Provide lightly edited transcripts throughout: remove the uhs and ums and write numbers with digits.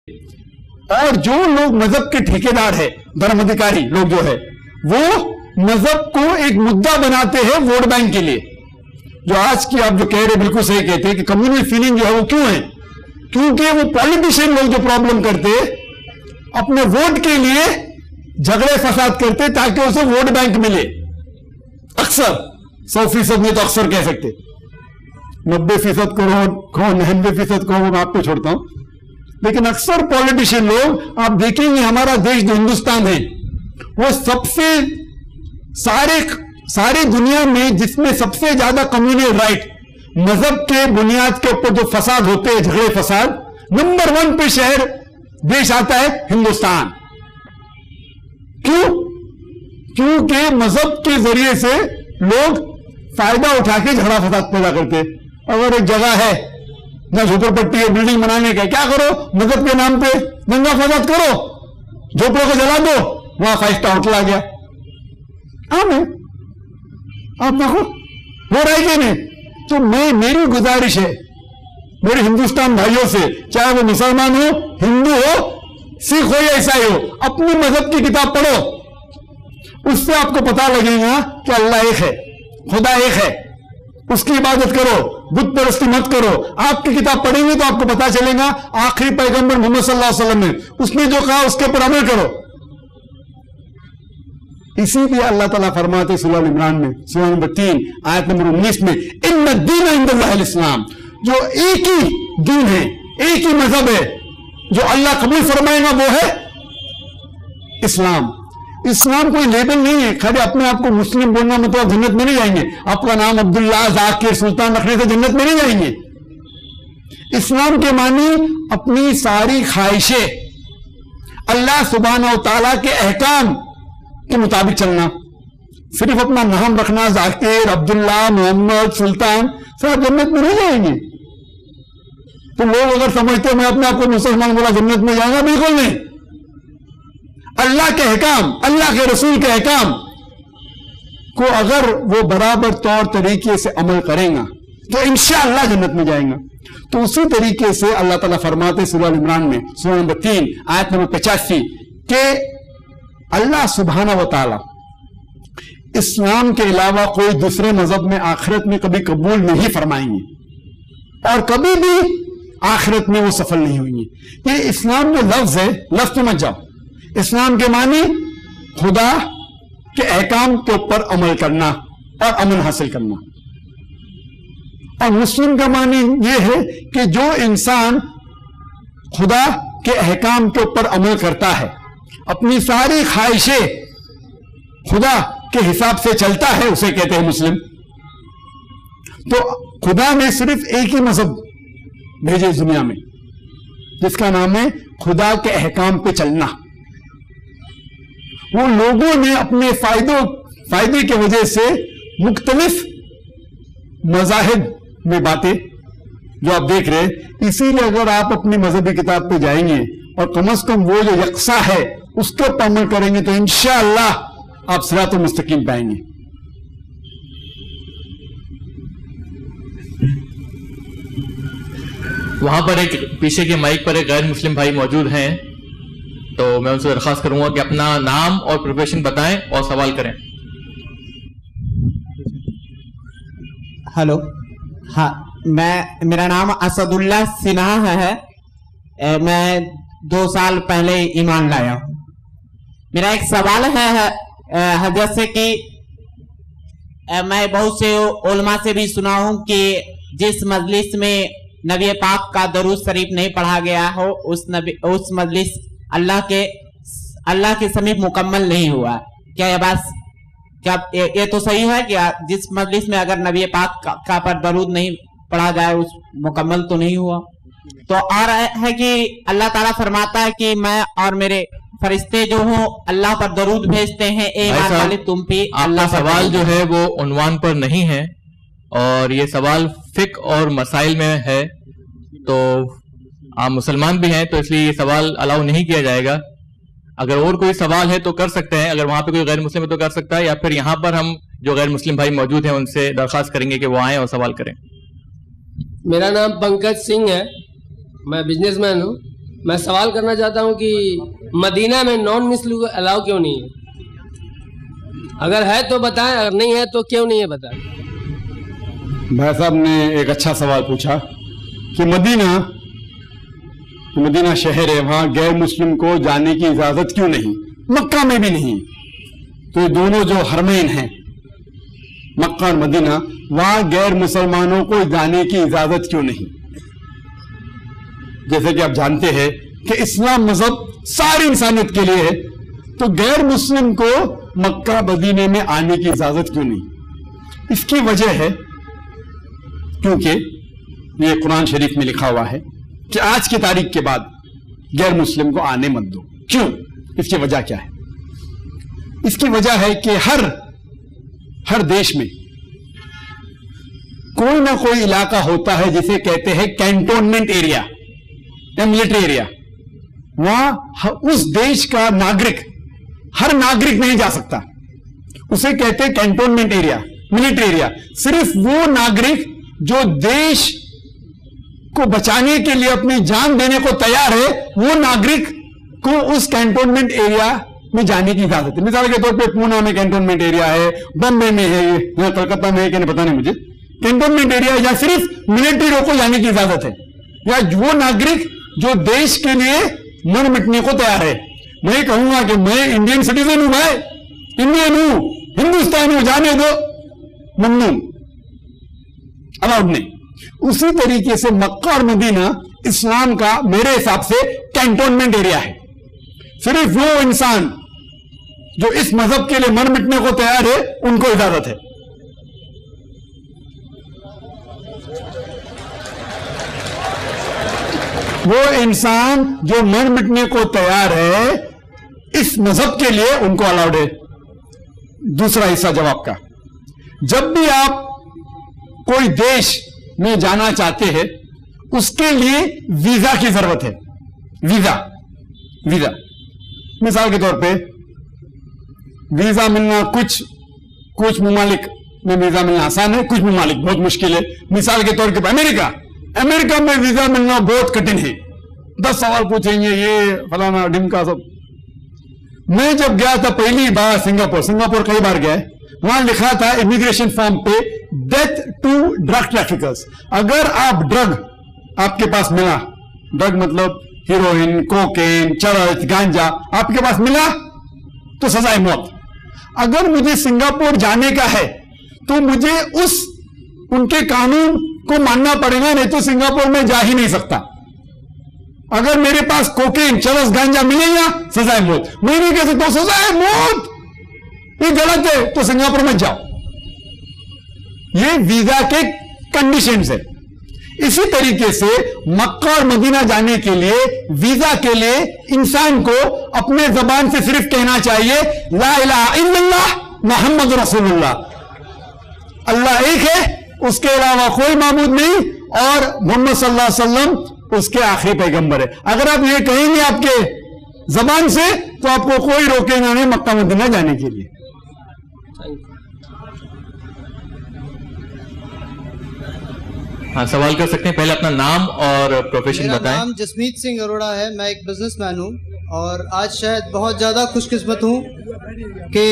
اور جو لوگ مذہب کے ٹھیکیدار ہے، دھرم ادھیکاری لوگ جو ہے، وہ مذہب کو ایک مدعا بناتے ہیں ووٹ بینک کے لیے. جو آج کی آپ جو کہہ رہے بالکل صحیح کہتے ہیں کہ کمیونل فیلنگ جو ہے وہ کیوں ہے؟ کیونکہ وہ پالیٹیشین لوگ جو پرابلم کرتے اپنے ووٹ کے لیے جھگڑے فساد کرتے تاکہ اسے ووٹ بینک ملے. اکثر 100% میں تو اکثر کہہ سکتے 90% کہو 99% کہو میں آپ کو چھوڑتا ہوں، لیکن اکثر پالیٹیشین لوگ آپ دیکھیں گے ہمارا دیش جو ہندوستان ہے وہ سب سے سارے دنیا میں جس میں سب سے زیادہ کمیونل رائٹ مذہب کے بنیاد کے اوپر جو فساد ہوتے ہیں جھگڑے فساد، نمبر 1 پہ شہر دیش آتا ہے ہندوستان. کیونکہ مذہب کے ذریعے سے لوگ فائدہ اٹھا کے جھگڑا فساد پیدا کرتے. اگر ایک جگہ ہے نہ جھوپڑ پٹی ہے بلڈنگ بنانے کا، کیا کرو مذہب کے نام پہ دنگا فساد کرو، جھوپڑوں کو جلا دو، وہاں 5 اسٹار ہوٹل آ گیا. عام ہے، آپ دیکھو ہو رہا ہے کہ نہیں. تو میری گزارش ہے میرے ہندوستان بھائیوں سے، چاہے وہ مسلمان ہو، ہندو ہو، سکھ ہو یا عیسائی ہو، اپنی مذہب کی کتاب پڑھو. اس سے آپ کو پتا لگے گا کہ اللہ ایک ہے، خدا ایک ہے، اس کی عبادت کرو، بت پرستی مت کرو. آپ کی کتاب پڑھیں گے تو آپ کو پتا چلے گا آخری پیغمبر محمد صلی اللہ علیہ وسلم نے اس نے جو کہا اس کے اوپر عمل کرو. اسی لیے اللہ تعالیٰ فرماتے سورہ عمران میں سورہ نمبر 3 آیت نمبر 19 میں ان الدین عند اللہ الاسلام، جو ایک ہی دین ہے، ایک ہی مذہب ہے جو اللہ قبول فرمائے گا وہ ہے اسلام. اسلام کوئی لیبل نہیں ہے، خالی اپنے آپ کو مسلم بولنا مطلب جنت میں نہیں جائیں گے. آپ کا نام عبداللہ، ذاکر، سلطان رکھنے سے جنت میں نہیں جائیں گے. اسلام کے معنی اپنی ساری خواہشیں اللہ سبحانہ و تعالیٰ کے احکام کے مطابق چلنا. صرف اپنا نام رکھنا ذاکر، عبداللہ، محمد، سلطان، سب جنت میں نہیں جائیں گے. تو لوگ اگر سمجھتے میں اپنے آپ کو مسلمان بولا جنت میں جائیں گا، بالکل نہیں. اللہ کے احکام، اللہ کے رسول کے احکام کو اگر وہ برابر طور طریقے سے عمل کریں گا تو انشاءاللہ جنت میں جائیں گا. تو اسی طریقے سے اللہ تعالیٰ فرماتے سورہ عمران میں سورہ نمبر 3 آیت نمبر 85 کہ اللہ سبحانہ و تعالی اسلام کے علاوہ کوئی دوسرے مذہب میں آخرت میں کبھی قبول نہیں فرمائیں گے اور کبھی بھی آخرت میں وہ سفل نہیں ہوئیں گے. یہ اسلام جو لفظ ہے، لفظ سمجھ جاؤ، اسلام کے معنی خدا کے احکام کے اوپر عمل کرنا اور امن حاصل کرنا. اور مسلم کا معنی یہ ہے کہ جو انسان خدا کے احکام کے اوپر عمل کرتا ہے، اپنی ساری خواہشیں خدا کے حساب سے چلتا ہے، اسے کہتے ہیں مسلم. تو خدا نے صرف ایک ہی مذہب بھیجے اس دنیا میں جس کا نام ہے خدا کے احکام پہ چلنا. وہ لوگوں نے اپنے فائدے کی وجہ سے مختلف مذاہب میں باتیں جو آپ دیکھ رہے، اسی لیے اگر آپ اپنی مذہبی کتاب پہ جائیں گے اور کم از کم وہ جو یکساں ہے اس کے اوپر عمل کریں گے تو انشاءاللہ آپ صراط مستقیم پائیں گے. وہاں پر ایک پیچھے کے مائک پر ایک غیر مسلم بھائی موجود ہیں، تو میں ان سے درخواست کروں گا کہ اپنا نام اور پروفیشن بتائیں اور سوال کریں. ہلو، ہاں، میرا نام اسد اللہ سنہا ہے. میں 2 سال پہلے ایمان لایا ہوں. میرا ایک سوال ہے حضرت سے کہ میں بہت سے علماء سے بھی سنا ہوں کہ جس مجلس میں نبی پاک کا درود شریف نہیں پڑھا گیا ہو اس مجلس اللہ کے سمیپ مکمل نہیں ہوا. کیا یہ تو صحیح ہے کہ جس مجلس میں اگر نبی پاک کا پر درود نہیں پڑھا جائے اس مکمل تو نہیں ہوا؟ تو اور ہے کہ اللہ تعالیٰ فرماتا ہے کہ میں اور میرے فرشتے جو ہوں اللہ پر درود بھیجتے ہیں، اے ایمان والے تم بھی اللہ. سوال جو ہے وہ عنوان پر نہیں ہے اور یہ سوال فقہ اور مسائل میں ہے، تو آپ مسلمان بھی ہیں تو اس لیے یہ سوال الاؤ نہیں کیا جائے گا. اگر اور کوئی سوال ہے تو کر سکتے ہیں، اگر وہاں پہ کوئی غیر مسلم ہے تو کر سکتا ہے، یا پھر یہاں پر ہم جو غیر مسلم بھائی موجود ہیں ان سے درخواست کریں گے کہ وہ آئیں اور سوال کریں. میرا نام پنکج سنگھ ہے، میں بزنس مین ہوں. میں سوال کرنا چاہتا ہوں کہ مدینہ میں نان مسلم کو الاؤ کیوں نہیں ہے؟ اگر ہے تو بتائیں، اگر نہیں ہے تو کیوں نہیں ہے بتائیں۔ بھائی صاحب نے ایک اچھا سوال پوچھا کہ مدینہ شہر ہے، وہاں غیر مسلم کو جانے کی اجازت کیوں نہیں، مکہ میں بھی نہیں۔ تو یہ دونوں جو حرمین ہیں مکہ اور مدینہ، وہاں غیر مسلمانوں کو جانے کی اجازت کیوں نہیں؟ جیسے کہ آپ جانتے ہیں کہ اسلام مذہب ساری انسانیت کے لیے ہے، تو غیر مسلم کو مکہ مدینے میں آنے کی اجازت کیوں نہیں؟ اس کی وجہ ہے کیونکہ یہ قرآن شریف میں لکھا ہوا ہے کہ آج کی تاریخ کے بعد غیر مسلم کو آنے مت دو۔ کیوں؟ اس کی وجہ کیا ہے؟ اس کی وجہ ہے کہ ہر دیش میں کوئی نہ کوئی علاقہ ہوتا ہے جسے کہتے ہیں کینٹونمنٹ ایریا یا ملٹری ایریا۔ وہاں اس دیش کا ناگرک، ہر ناگرک نہیں جا سکتا، اسے کہتے ہیں کینٹونمنٹ ایریا، ملٹری ایریا۔ صرف وہ ناگرک جو دیش کو بچانے کے لیے اپنی جان دینے کو تیار ہے، وہ ناگرک کو اس کینٹونمنٹ ایریا میں جانے کی اجازت ہے۔ مثال کے طور پہ پونا میں کینٹونمنٹ ایریا ہے، بمبے میں ہے، یہاں کلکتہ میں ہے کہ نہیں پتا نہیں مجھے، کینٹونمنٹ ایریا یا صرف ملٹری لوگوں کو جانے کی اجازت ہے، یا وہ ناگرک جو دیش کے لیے مر مٹنے کو تیار ہے۔ میں کہوں گا کہ میں انڈین سٹیزن ہوں، بھائی انڈین ہوں، ہندوستانی ہوں، جانے دو، ممنون، الاؤڈ نہیں۔ اسی طریقے سے مکہ اور مدینہ اسلام کا میرے حساب سے کینٹونمنٹ ایریا ہے۔ صرف وہ انسان جو اس مذہب کے لیے مر مٹنے کو تیار ہے ان کو اجازت ہے۔ وہ انسان جو مر مٹنے کو تیار ہے اس مذہب کے لیے ان کو الاؤڈ ہے۔ دوسرا حصہ جواب کا، جب بھی آپ کوئی دیش میں جانا چاہتے ہیں اس کے لیے ویزا کی ضرورت ہے۔ ویزا مثال کے طور پہ ویزا ملنا کچھ ممالک میں ویزا ملنا آسان ہے، کچھ ممالک بہت مشکل ہے۔ مثال کے طور پہ امریکہ میں ویزا ملنا بہت کٹھن ہے، 10 سوال پوچھیں گے، یہ فلانا ڈمکا سب۔ میں جب گیا تھا پہلی بار سنگاپور کئی بار گیا، وہاں لکھا تھا امیگریشن فارم پہ ڈیتھ ٹو ڈرگ ٹریفکرز۔ اگر آپ ڈرگ آپ کے پاس ملا، ڈرگ مطلب ہیروئن، کوکین، چرس، گانجا آپ کے پاس ملا تو سزائے موت۔ اگر مجھے سنگاپور جانے کا ہے تو مجھے ان کے قانون کو ماننا پڑے گا، نہیں تو سنگاپور میں جا ہی نہیں سکتا۔ اگر میرے پاس کوکین، چرس، گانجا ملے گا سزائے موت۔ میں نہیں کہہ سکتا سزائے موت یہ غلط ہے تو سنگاپور میں جاؤ۔ یہ ویزا کے کنڈیشنز ہے۔ اسی طریقے سے مکہ اور مدینہ جانے کے لیے ویزا کے لیے انسان کو اپنے زبان سے صرف کہنا چاہیے لا الہ الا اللہ محمد رسول اللہ، اللہ ایک ہے، اس کے علاوہ کوئی معبود نہیں، اور محمد صلی اللہ علیہ وسلم اس کے آخری پیغمبر ہے۔ اگر آپ یہ کہیں گے آپ کے زبان سے تو آپ کو کوئی روکے گا نہیں مکہ مدینہ جانے کے لیے۔ ہاں سوال کر سکتے ہیں، پہلے اپنا نام اور پروفیشن بتائیں۔ میرا نام جسمیت سنگھ اروڑا ہے، میں ایک بزنس مین ہوں، اور آج شاید بہت زیادہ خوش قسمت ہوں کہ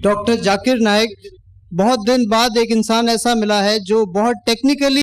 ڈاکٹر ذاکر نائک بہت دن بعد ایک انسان ایسا ملا ہے جو بہت ٹیکنیکلی